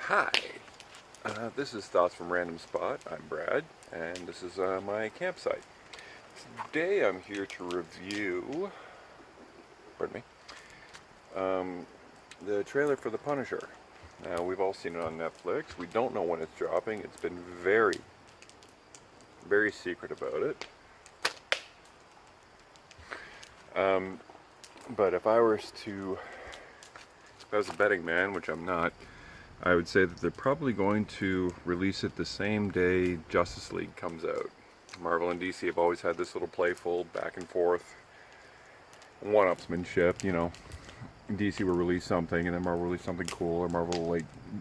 Hi, this is Thoughts from Random Spot. I'm Brad, and this is my campsite. Today I'm here to review, pardon me, the trailer for The Punisher. Now, we've all seen it on Netflix. We don't know when it's dropping. It's been very, very secret about it. But if I was a betting man, which I'm not, I would say that they're probably going to release it the same day Justice League comes out. Marvel and DC have always had this little playful back and forth one-upsmanship, you know. DC will release something and then Marvel will release something cool, or Marvel will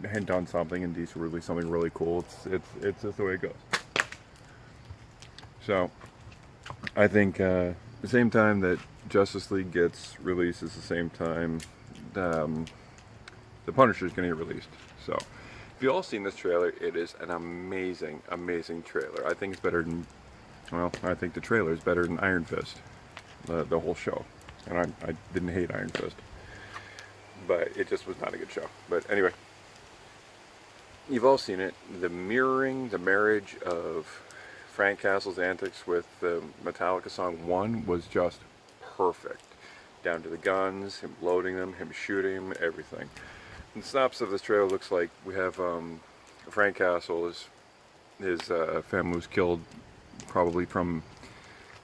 hint on something and DC will release something really cool. It's just the way it goes. So I think the same time that Justice League gets released is the same time the Punisher is going to get released. So if you've all seen this trailer, it is an amazing, amazing trailer. I think it's better than, I think the trailer is better than Iron Fist, the whole show. And I didn't hate Iron Fist, but it just was not a good show. But anyway, you've all seen it. The marriage of Frank Castle's antics with the Metallica song One was just perfect. Down to the guns, him loading them, him shooting them, everything. And the synopsis of this trailer looks like we have Frank Castle, his family was killed probably from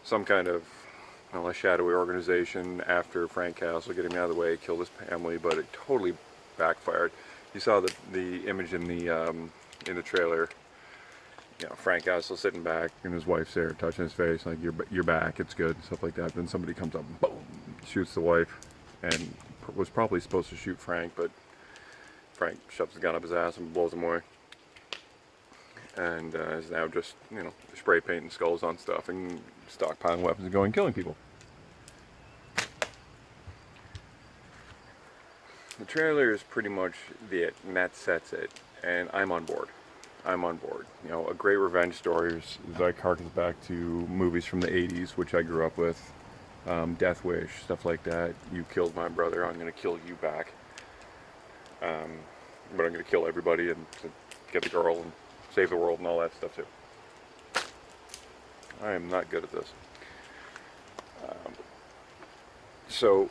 some kind of a shadowy organization after Frank Castle, getting him out of the way, killed his family, but it totally backfired. You saw the image in the trailer. You know, Frank Castle sitting back and his wife's there touching his face like you're back, it's good, stuff like that. Then somebody comes up, boom, shoots the wife, and was probably supposed to shoot Frank, but Frank shoves the gun up his ass and blows him away. And is now just, spray painting skulls on stuff and stockpiling weapons and going killing people. The trailer is pretty much it, and that sets it, and I'm on board. You know, a great revenge story is like harkens back to movies from the 80s, which I grew up with. Death Wish, stuff like that. You killed my brother, I'm going to kill you back. But I'm going to kill everybody and to get the girl and save the world and all that stuff too. I am not good at this. So,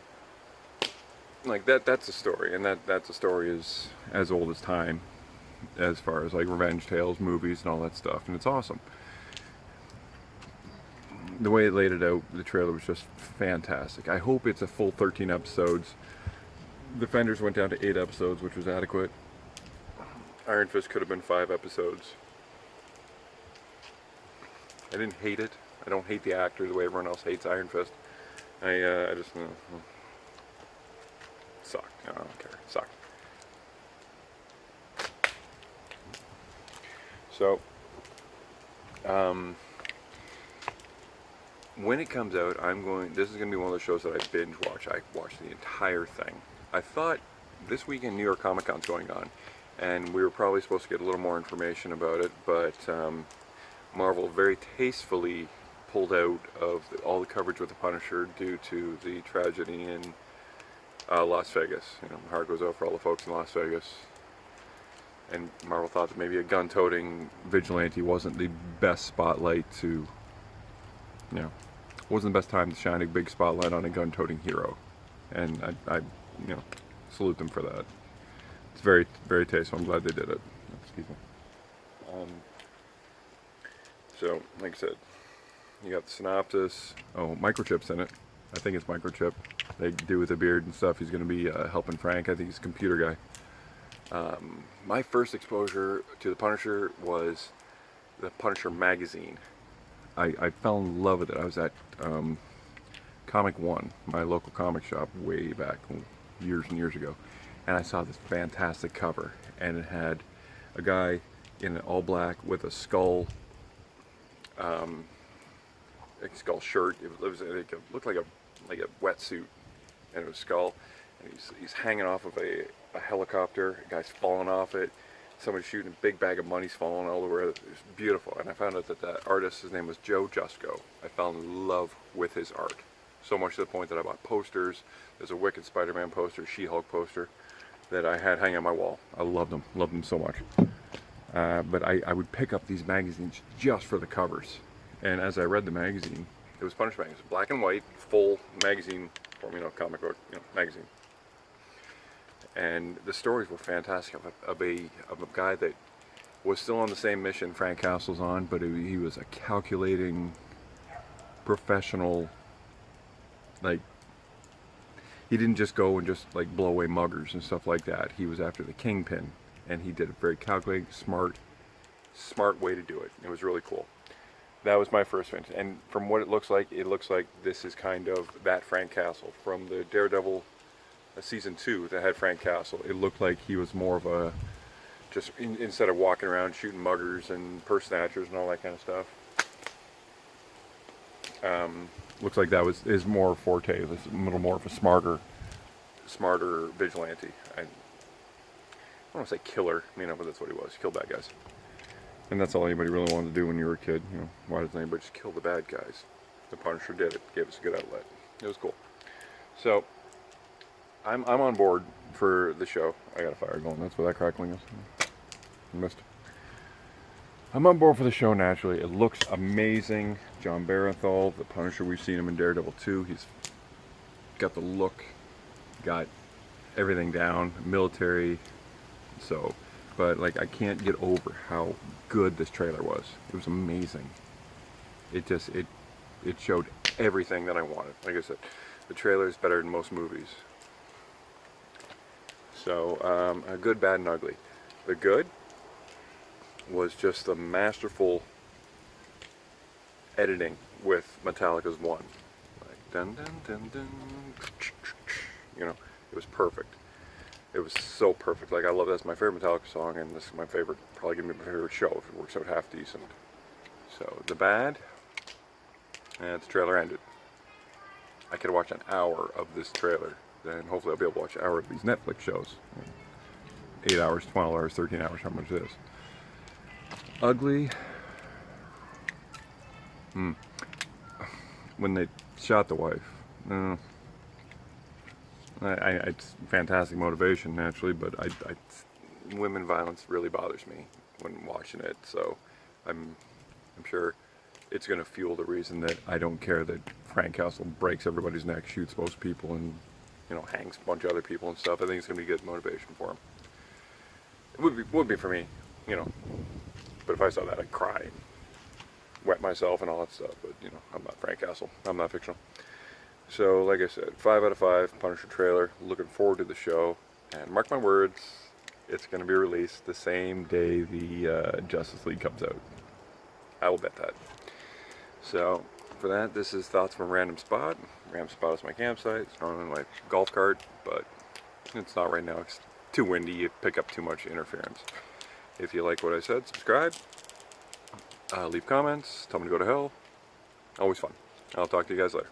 like that's a story, and that's a story is as old as time, as far as like revenge tales, movies, and all that stuff, and it's awesome. The way it laid it out, the trailer was just fantastic. I hope it's a full 13 episodes. Defenders went down to 8 episodes, which was adequate. Iron Fist could have been 5 episodes. I didn't hate it. I don't hate the actor the way everyone else hates Iron Fist. I just sucked. I don't care. It sucked. So, when it comes out, this is going to be one of the shows that I binge watch. I watched the entire thing. I thought this weekend New York Comic Con's going on, and we were probably supposed to get a little more information about it, but Marvel very tastefully pulled out of all the coverage with the Punisher due to the tragedy in Las Vegas. You know, my heart goes out for all the folks in Las Vegas. And Marvel thought that maybe a gun-toting vigilante wasn't the best spotlight to, wasn't the best time to shine a big spotlight on a gun-toting hero. And I salute them for that. It's very, very tasteful. I'm glad they did it. Excuse me. So, like I said, you got the synopsis. Oh, Microchip's in it. I think it's Microchip. They do with the beard and stuff. He's going to be helping Frank. I think he's a computer guy. My first exposure to the Punisher was the Punisher magazine. I fell in love with it. I was at Comic One, my local comic shop, way back years and years ago, and I saw this fantastic cover, and it had a guy in all black with a skull, skull shirt. It looked like a wetsuit, and it was skull, and he's hanging off of a helicopter. A guy's falling off it. Somebody's shooting a big bag of money's falling all over. It was beautiful, and I found out that that artist, his name was Joe Jusko. I fell in love with his art, so much to the point that I bought posters. There's a Wicked Spider-Man poster, She-Hulk poster. that I had hanging on my wall. I loved them so much. But I would pick up these magazines just for the covers. And as I read the magazine, it was Punisher magazine, black and white, full magazine form, comic book, magazine. And the stories were fantastic of a guy that was still on the same mission Frank Castle's on, but he was a calculating, professional, like, he didn't just go and just like blow away muggers and stuff like that. He was after the Kingpin, and he did a very calculating, smart way to do it. It was really cool. That was my first fan, and from what it looks like this is kind of that Frank Castle from the Daredevil season 2 that had Frank Castle. It looked like he was more of a instead of walking around shooting muggers and purse snatchers and all that kind of stuff. Looks like that was his more forte. It was a little more of a smarter vigilante. I don't want to say killer, but that's what he was. He killed bad guys. And that's all anybody really wanted to do when you were a kid. Why doesn't anybody just kill the bad guys? The Punisher did it. Gave us a good outlet. It was cool. So I'm on board for the show. I got a fire going. That's what that crackling is. I missed. I'm on board for the show naturally. It looks amazing. John Barenthal, the Punisher, we've seen him in Daredevil 2. He's got the look, got everything down, military. So, but like I can't get over how good this trailer was. It was amazing. It showed everything that I wanted. Like I said, the trailer is better than most movies. So, a good, bad, and ugly. The good was just the masterful editing with Metallica's One. Like, dun dun dun dun. It was perfect. It was so perfect. Like, I love that's my favorite Metallica song, and this is my favorite, probably gonna be my favorite show if it works out half decent. So, the bad, and the trailer ended. I could watch an hour of this trailer, then hopefully I'll be able to watch an hour of these Netflix shows. 8 hours, 12 hours, 13 hours, how much it is. Ugly. When they shot the wife. It's fantastic motivation, naturally, but women violence really bothers me when watching it. So I'm sure it's going to fuel the reason that I don't care that Frank Castle breaks everybody's neck, shoots most people, and hangs a bunch of other people and stuff. I think it's going to be good motivation for him. It would be for me, But if I saw that, I'd cry, and wet myself, and all that stuff. But I'm not Frank Castle. I'm not fictional. So, like I said, 5 out of 5. Punisher trailer. Looking forward to the show. And mark my words, it's going to be released the same day the Justice League comes out. I will bet that. So, for that, this is Thoughts from Random Spot. Random Spot is my campsite. It's normally my golf cart, but it's not right now. It's too windy. You pick up too much interference. If you like what I said, subscribe. Leave comments. Tell me to go to hell. Always fun. I'll talk to you guys later.